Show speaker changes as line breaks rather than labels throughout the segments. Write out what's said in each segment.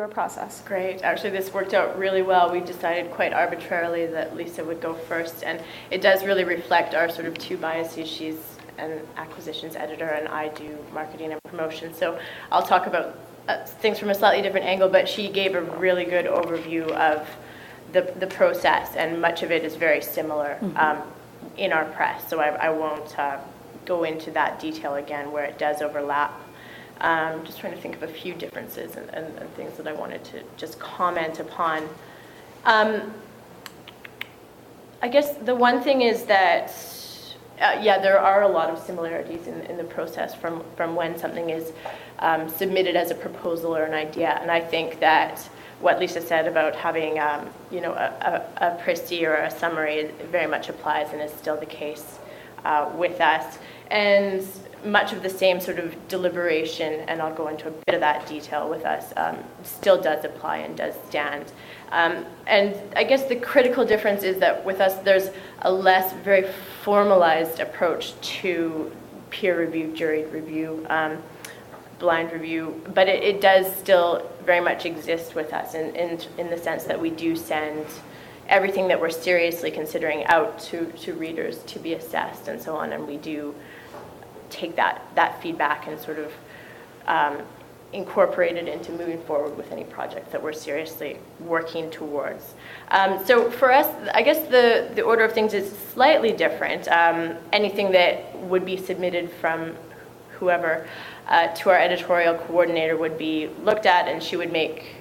your process?
Great. Actually, this worked out really well. We decided quite arbitrarily that Lisa would go first, and it does really reflect our sort of two biases. She's an acquisitions editor, and I do marketing and promotion. So I'll talk about things from a slightly different angle, but she gave a really good overview of the process, and much of it is very similar in our press. So I won't go into that detail again where it does overlap. Just trying to think of a few differences and things that I wanted to just comment upon. I guess the one thing is that, there are a lot of similarities in the process from when something is submitted as a proposal or an idea. And I think that what Lisa said about having, a précis or a summary very much applies and is still the case with us. And much of the same sort of deliberation, and I'll go into a bit of that detail with us, still does apply and does stand. And I guess the critical difference is that with us, there's a less very formalized approach to peer review, juried review, blind review, but it does still very much exist with us in the sense that we do send everything that we're seriously considering out to readers to be assessed and so on, and we do take that feedback and sort of incorporate it into moving forward with any project that we're seriously working towards. So for us, I guess the order of things is slightly different. Anything that would be submitted from whoever to our editorial coordinator would be looked at, and she would make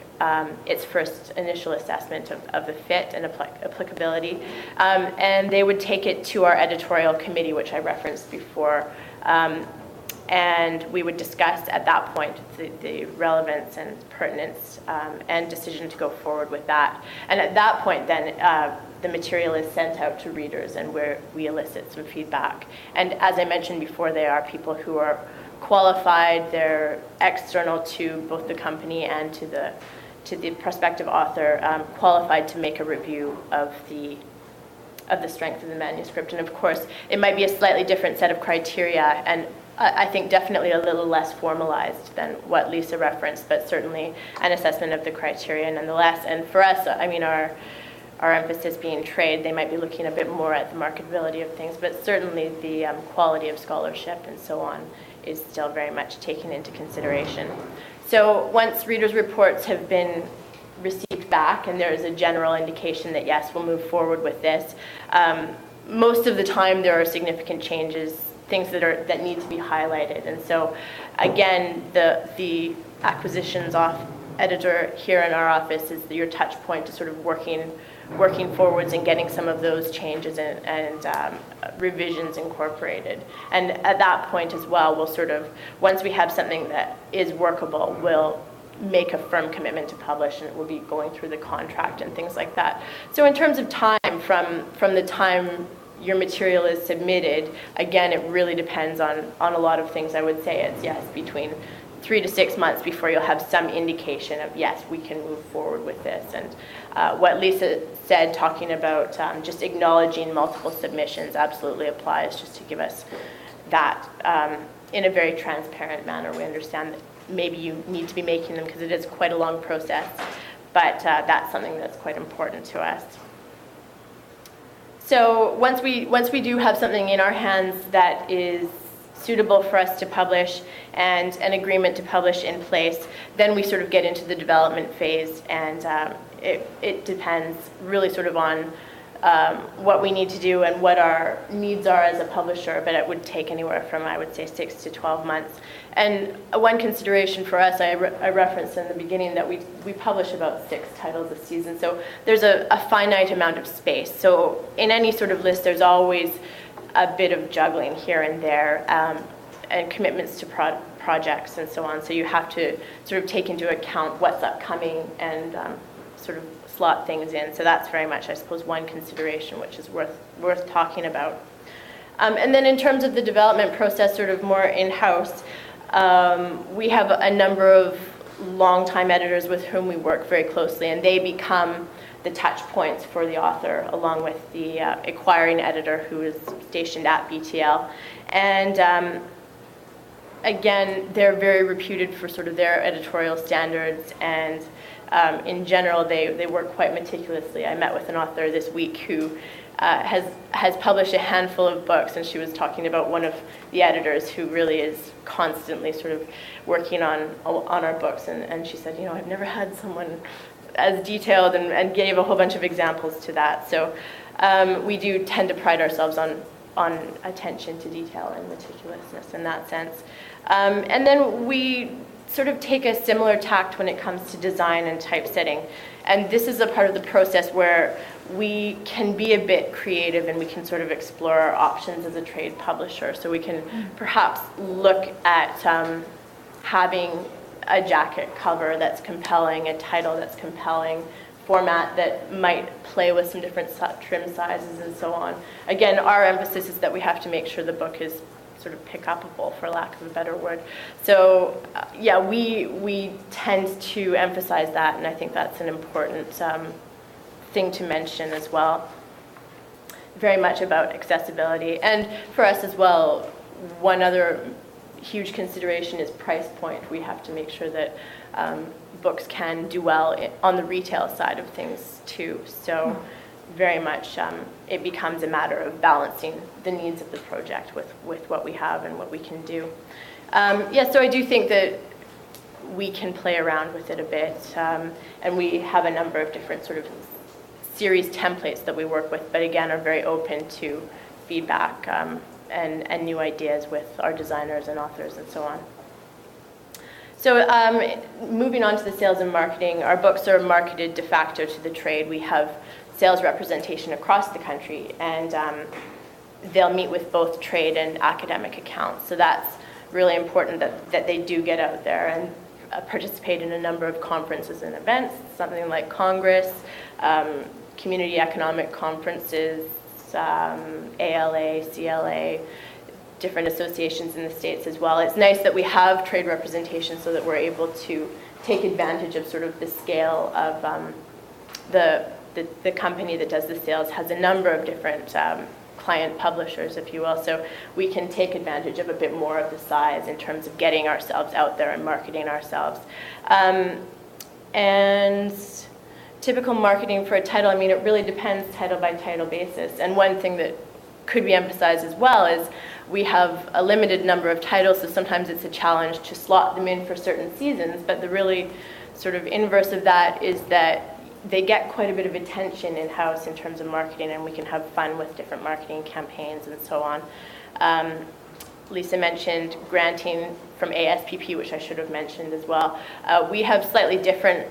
its first initial assessment of the fit and applicability. And they would take it to our editorial committee, which I referenced before, and we would discuss at that point the relevance and pertinence and decision to go forward with that. And at that point then, the material is sent out to readers and where we elicit some feedback. And as I mentioned before, they are people who are qualified, they're external to both the company and to the prospective author, qualified to make a review of the strength of the manuscript. And of course, it might be a slightly different set of criteria, and I think definitely a little less formalized than what Lisa referenced, but certainly an assessment of the criteria nonetheless. And for us, I mean, our emphasis being trade, they might be looking a bit more at the marketability of things, but certainly the quality of scholarship and so on is still very much taken into consideration. So once readers' reports have been received back and there is a general indication that yes, we'll move forward with this, most of the time there are significant changes, things that need to be highlighted. And so again, the acquisitions editor here in our office is your touch point to sort of working forwards and getting some of those changes and revisions incorporated. And at that point as well, we'll sort of, once we have something that is workable, we'll make a firm commitment to publish, and it will be going through the contract and things like that. So in terms of time, from the time your material is submitted, again, it really depends on a lot of things. I would say it's, yes, between 3 to 6 months before you'll have some indication of, yes, we can move forward with this. And what Lisa said, talking about just acknowledging multiple submissions, absolutely applies, just to give us that in a very transparent manner. We understand that maybe you need to be making them because it is quite a long process, but that's something that's quite important to us. So once we do have something in our hands that is suitable for us to publish and an agreement to publish in place, then we sort of get into the development phase, and it depends really sort of on what we need to do and what our needs are as a publisher, but it would take anywhere from, I would say, 6 to 12 months. And one consideration for us, I referenced in the beginning that we publish about 6 titles a season, so there's a finite amount of space. So in any sort of list, there's always a bit of juggling here and there, and commitments to projects and so on. So you have to sort of take into account what's upcoming and sort of slot things in. So that's very much, I suppose, one consideration which is worth talking about. And then in terms of the development process, sort of more in-house, we have a number of longtime editors with whom we work very closely, and they become the touch points for the author, along with the acquiring editor who is stationed at BTL. And again, they're very reputed for sort of their editorial standards, and in general, they work quite meticulously. I met with an author this week who has published a handful of books, and she was talking about one of the editors who really is constantly sort of working on our books, and she said, I've never had someone as detailed, and gave a whole bunch of examples to that. So we do tend to pride ourselves on attention to detail and meticulousness in that sense. And then we sort of take a similar tact when it comes to design and typesetting. And this is a part of the process where we can be a bit creative, and we can sort of explore our options as a trade publisher. So we can perhaps look at having a jacket cover that's compelling, a title that's compelling, format that might play with some different trim sizes and so on. Again, our emphasis is that we have to make sure the book is sort of pick-upable, for lack of a better word. So we tend to emphasize that, and I think that's an important thing to mention as well. Very much about accessibility. And for us as well, one other huge consideration is price point. We have to make sure that books can do well on the retail side of things too. So very much it becomes a matter of balancing the needs of the project with what we have and what we can do. So I do think that we can play around with it a bit, and we have a number of different sort of series templates that we work with, but again are very open to feedback and new ideas with our designers and authors and so on. So moving on to the sales and marketing, our books are marketed de facto to the trade. We have sales representation across the country, and they'll meet with both trade and academic accounts. So that's really important that they do get out there and participate in a number of conferences and events, something like Congress, community economic conferences, ALA, CLA, different associations in the States as well. It's nice that we have trade representation so that we're able to take advantage of sort of the scale of the company that does the sales has a number of different client publishers, if you will, so we can take advantage of a bit more of the size in terms of getting ourselves out there and marketing ourselves. And typical marketing for a title, I mean, it really depends title by title basis. And one thing that could be emphasized as well is we have a limited number of titles, so sometimes it's a challenge to slot them in for certain seasons, but the really sort of inverse of that is that they get quite a bit of attention in-house in terms of marketing, and we can have fun with different marketing campaigns and so on. Lisa mentioned granting from ASPP, which I should have mentioned as well. We have slightly different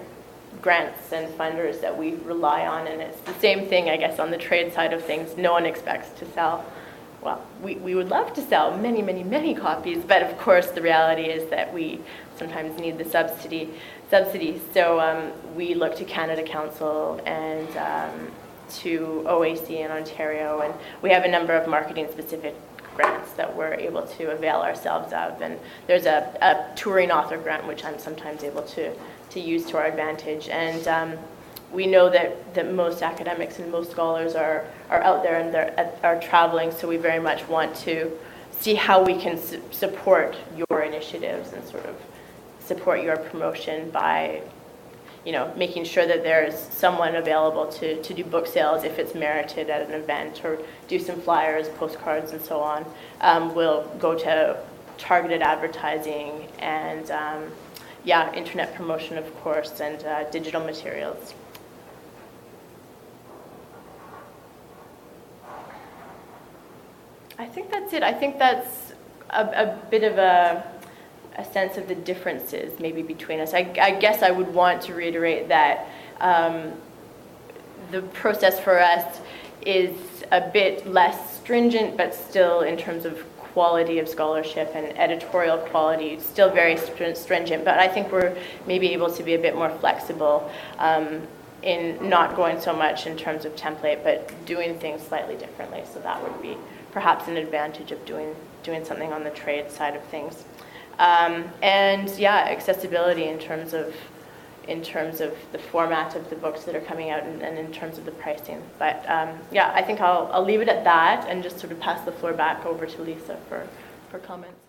grants and funders that we rely on, and it's the same thing, I guess, on the trade side of things. No one expects to sell. Well, we would love to sell many, many, many copies, but of course the reality is that we sometimes need the subsidies. So we look to Canada Council and to OAC in Ontario, and we have a number of marketing-specific grants that we're able to avail ourselves of. And there's a touring author grant, which I'm sometimes able to use to our advantage. And we know that most academics and most scholars are out there and are traveling, so we very much want to see how we can support your initiatives and sort of support your promotion by, making sure that there's someone available to do book sales if it's merited at an event, or do some flyers, postcards, and so on. We'll go to targeted advertising and, internet promotion, of course, and digital materials. I think that's it. I think that's a bit of a sense of the differences maybe between us. I guess I would want to reiterate that the process for us is a bit less stringent, but still in terms of quality of scholarship and editorial quality, still very stringent, but I think we're maybe able to be a bit more flexible in not going so much in terms of template, but doing things slightly differently. So that would be perhaps an advantage of doing something on the trade side of things. Accessibility in terms of the format of the books that are coming out and in terms of the pricing. But I think I'll leave it at that and just sort of pass the floor back over to Lisa for comments.